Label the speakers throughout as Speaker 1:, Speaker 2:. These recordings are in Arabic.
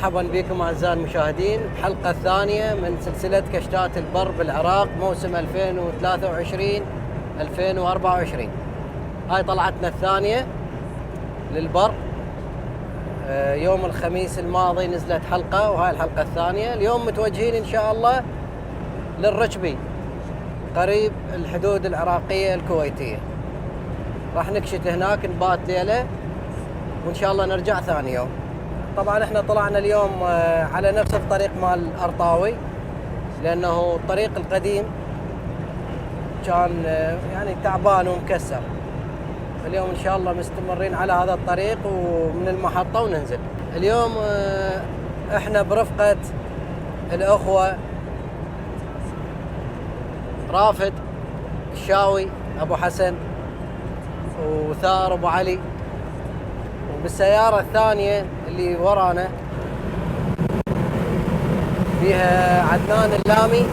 Speaker 1: مرحبا بكم أعزائي المشاهدين بحلقة الثانية من سلسلة كشتات البر بالعراق موسم 2023-2024. هاي طلعتنا الثانية للبر. يوم الخميس الماضي نزلت حلقة وهاي الحلقة الثانية. اليوم متوجهين إن شاء الله للرشبي قريب الحدود العراقية الكويتية. راح نكشت هناك نبات ليلة وإن شاء الله نرجع ثاني يوم. طبعا احنا طلعنا اليوم على نفس الطريق مال أرطاوي لأنه الطريق القديم كان يعني تعبان ومكسر. اليوم إن شاء الله مستمرين على هذا الطريق ومن المحطة وننزل. اليوم احنا برفقة الأخوة رافد الشاوي أبو حسن وثار أبو علي، وبالسيارة الثانية اللي ورانا فيها عدنان اللامي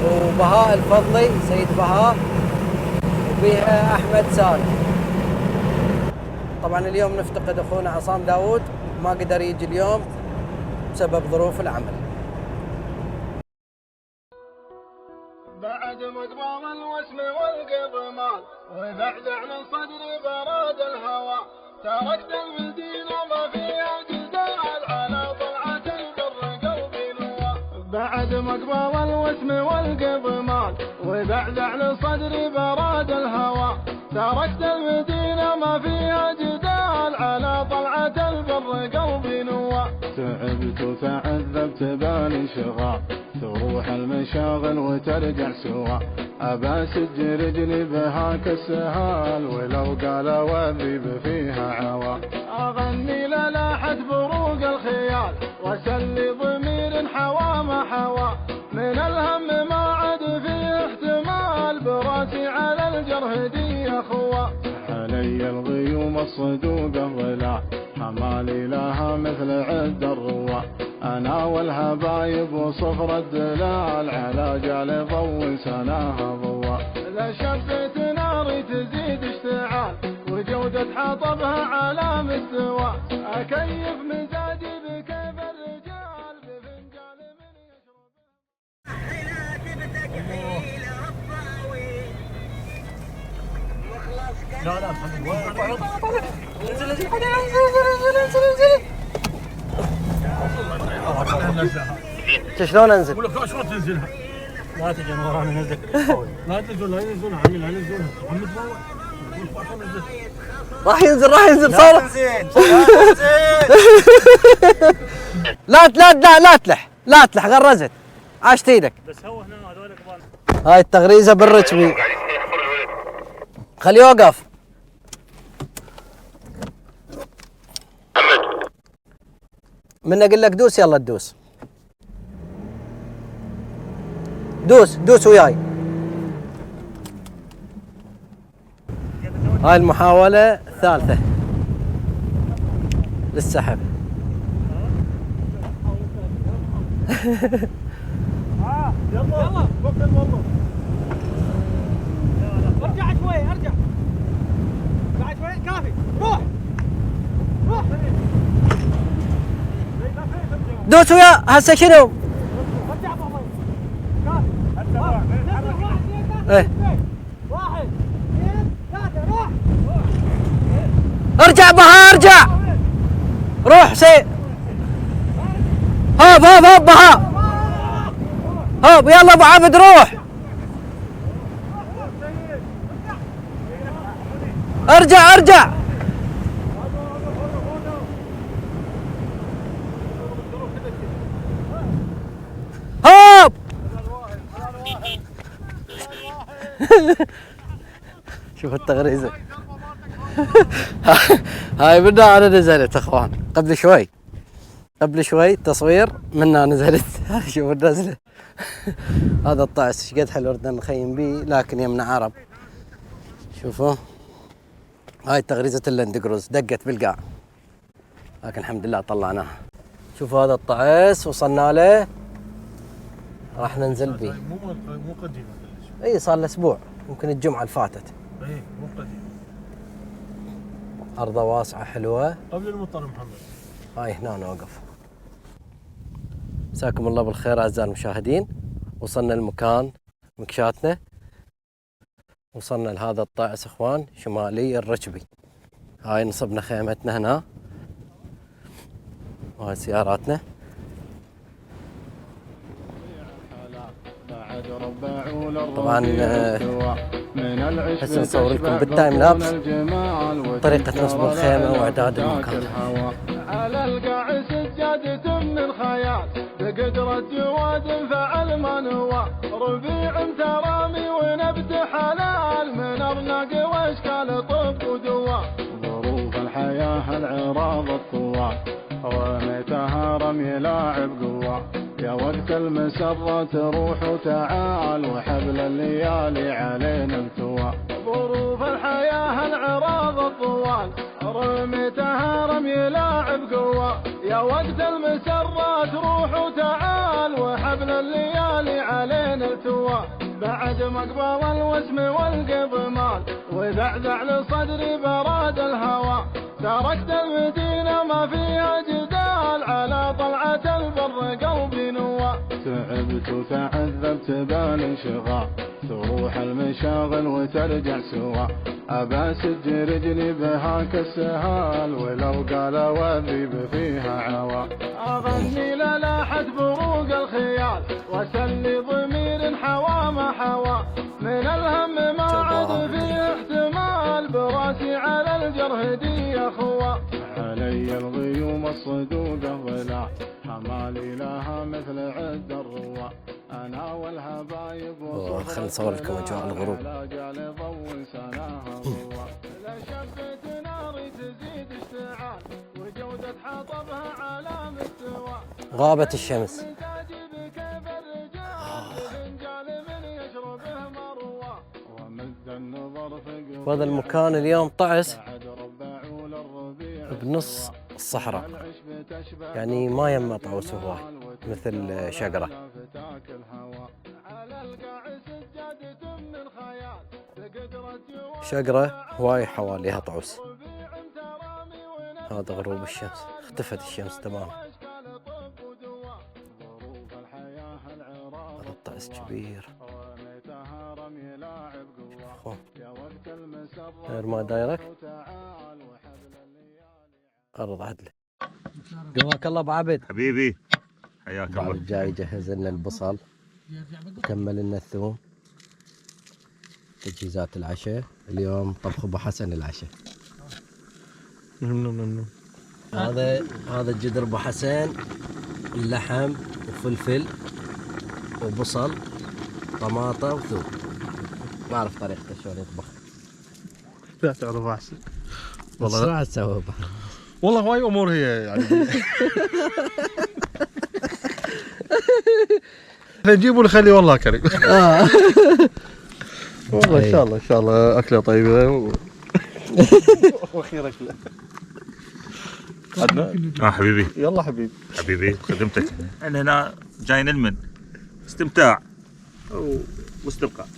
Speaker 1: وبهاء الفضلي سيد بهاء وبيها أحمد سالم. طبعا اليوم نفتقد أخونا عصام داود، ما قدر يجي اليوم بسبب ظروف العمل.
Speaker 2: بعد مقبام الوسم والقضمال وبعد عن صدري براد الهوى تركت المدينة ما فيها جدال على طلعة البر قلبي نوى. بعد مقبام الوسم والقضمال وبعد عن صدري براد الهوى تركت المدينة ما فيها جدال على طلعة البر قلبي نوى. تعبت وتعذبت بالي شغال تروح المشاغل وترجع سوا أباسج رجلي بهاك السهال ولو قال وذيب فيها عوا أغني للاحة بروق الخيال وسلي ضمير حوا ما حوا من الهم ما عاد فيه احتمال براسي على الجرح دي أخوة. علي الغيوم الصدوق الظلال حمالي لها مثل عد الروى أنا والهبايب وصفر الدلال على جال ضوء سناها ضوى. لا شبت ناري تزيد اشتعال وجودة حطبها على مستوى أكيف مزاجي بكيف الرجال بفنجان من يشرب.
Speaker 3: لا لا انزل انزل
Speaker 1: شلون انزل؟
Speaker 3: اقول لك شلون تنزلها؟ لا تجي من ورانا نزلك لا ينزلونها عمي لا ينزلونها محمد
Speaker 1: راح ينزل صار. لا تلح غرزت عاشت ايدك.
Speaker 3: بس هو هنا هذول كمان.
Speaker 1: هاي التغريزه بالركبي خليه يوقف. من اقول لك دوس يلا تدوس. دوس وياي. هاي المحاولة الثالثة للسحب.
Speaker 3: يلا فك الموضوع. ارجع شوي بعد شوي كافي. روح
Speaker 1: دوس ويا هسه شنو؟ ايه
Speaker 3: 1 2 3 روح.
Speaker 1: ارجع بها ارجع روح سي هوب بها هوب يلا ابو عابد روح ارجع هوب. شوف التغريزة. هاي منا انا نزلت اخوان قبل شوي تصوير منا نزلت. شوف النزلة. هذا الطعس ايش قد حلو ردنا نخيم بيه لكن يمنا عرب. شوفوا هاي تغريزة اللاندكروز دقت بالقاع لكن الحمد لله طلعناها. شوفوا هذا الطعس وصلنا له راح ننزل بيه.
Speaker 3: مو قديم.
Speaker 1: اي صار له اسبوع يمكن الجمعة اللي فاتت.
Speaker 3: اي مو قديم.
Speaker 1: ارضه واسعة حلوة
Speaker 3: قبل المطر محمد.
Speaker 1: هاي هنا نوقف. مساكم الله بالخير أعزائي المشاهدين. وصلنا المكان مكشاتنا، وصلنا لهذا الطائس اخوان شمالي الركبي. هاي نصبنا خيمتنا هنا، وهاي سياراتنا. طبعا هسه نصور لكم بالتايم لابس طريقة نصب الخيمة واعداد المكان.
Speaker 2: على القاع سجادة من الخيال بقدرة جواد فعل منوى ربيع ترامي ونبت حلال من أرناق واشكال طب ودواء. ظروف الحياة العراض الطوال رميتها رمي لاعب قوة يا وقت المسرة تروح وتعال وحبل الليالي علينا التوى. ظروف الحياة العراض الطوال رميتها رمي لاعب قوة يا وقت المسرة تروح وتعال وحبل الليالي علينا التوى. بعد مقبل الوسم والقضمال وذعذع لصدري براد الهوى تركت المدينة ما فيها جدال على طلعة البر قلبي نوى. تعبت وتعذبت بالانشغال تروح المشاغل وترجع سوا أباسج رجلي بهاك السهال ولو قال وذيب فيها عوا. أغني للاحت بروق الخيال وسلي ضمير حوا ما حوا من الهم ما عاد فيه احتمال براسي على الجرح دي اخوة. علي الغيوم الصدوقة ضلع حمالي لها مثل عد الروى انا والهبايب
Speaker 1: خلينا نصور لكم اجواء الغروب.
Speaker 2: لا شبت ناري تزيد اشتعال وجودة حطبها على مستوى.
Speaker 1: غابت الشمس. وهذا المكان اليوم طعس بنص الصحراء، يعني ما يما طعوس هواي مثل شقرة. شقرة هواي حواليها طعوس. هذا غروب الشمس، اختفت الشمس تماما. هذا الطعس كبير. غير ما دايرك أرض عدله. قواك الله أبو عبد
Speaker 4: حبيبي، حياك الله.
Speaker 1: جاي يجهز لنا البصل، كمل لنا الثوم، تجهيزات العشاء. اليوم طبخ ابو حسن العشاء. هذا الجدر ابو حسن، اللحم وفلفل وبصل طماطة وثوم. ما اعرف طريقته شلون يطبخ.
Speaker 3: لا تعرف احسن
Speaker 1: والله. شو راح تسوي؟
Speaker 3: والله هواي امور هي يعني نجيبه ونخليه والله كريم. والله ان شاء الله ان شاء الله اكله طيبه واخيرا اكله. عدنا
Speaker 4: حبيبي،
Speaker 3: يلا حبيبي
Speaker 4: خدمتك. احنا هنا جايين المن استمتاع واستبقاء.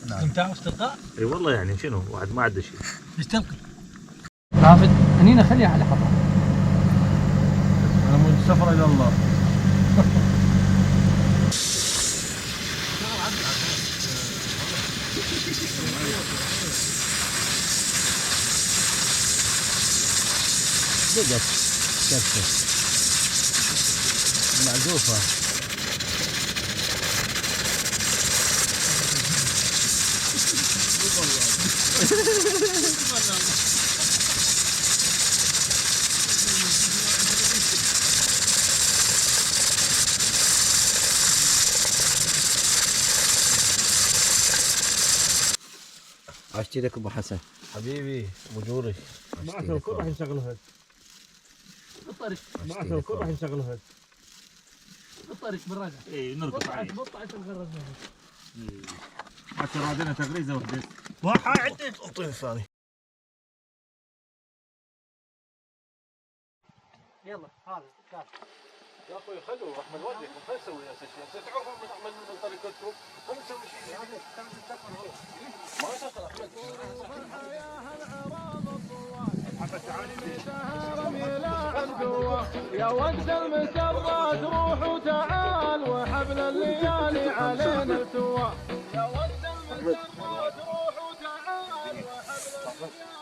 Speaker 3: استمتاع واستلقاء.
Speaker 4: اي والله يعني شنو واحد ما عنده شيء
Speaker 3: يستلقي.
Speaker 5: رافد هنينا خليها على حطها.
Speaker 3: انا من السفر الى الله.
Speaker 1: دقت كبسة معزوفة. عشتي لك ابو حسن
Speaker 3: حبيبي ابو جوري.
Speaker 1: معك الكل راح
Speaker 3: نشغلها
Speaker 5: بالطريق.
Speaker 3: معك الكل راح نشغلها
Speaker 5: بالطريق بالراجع.
Speaker 4: اي نرقص عليه.
Speaker 5: بطلع تغرزنا.
Speaker 4: حتى رادنا تغريزه وحده.
Speaker 3: واحد اعطيني الثاني.
Speaker 5: يلا هذا كان
Speaker 3: يا اخوي خلوا احمد وجهكم خلينا نسوي نفس الشيء، تعرفون من طريقتكم خلينا نسوي شيء ما شغل احمد.
Speaker 2: وقت المسرات روح وتعال وحبل الليالي علينا التوال. يا وقت المسرات روح وتعال وحبل الليالي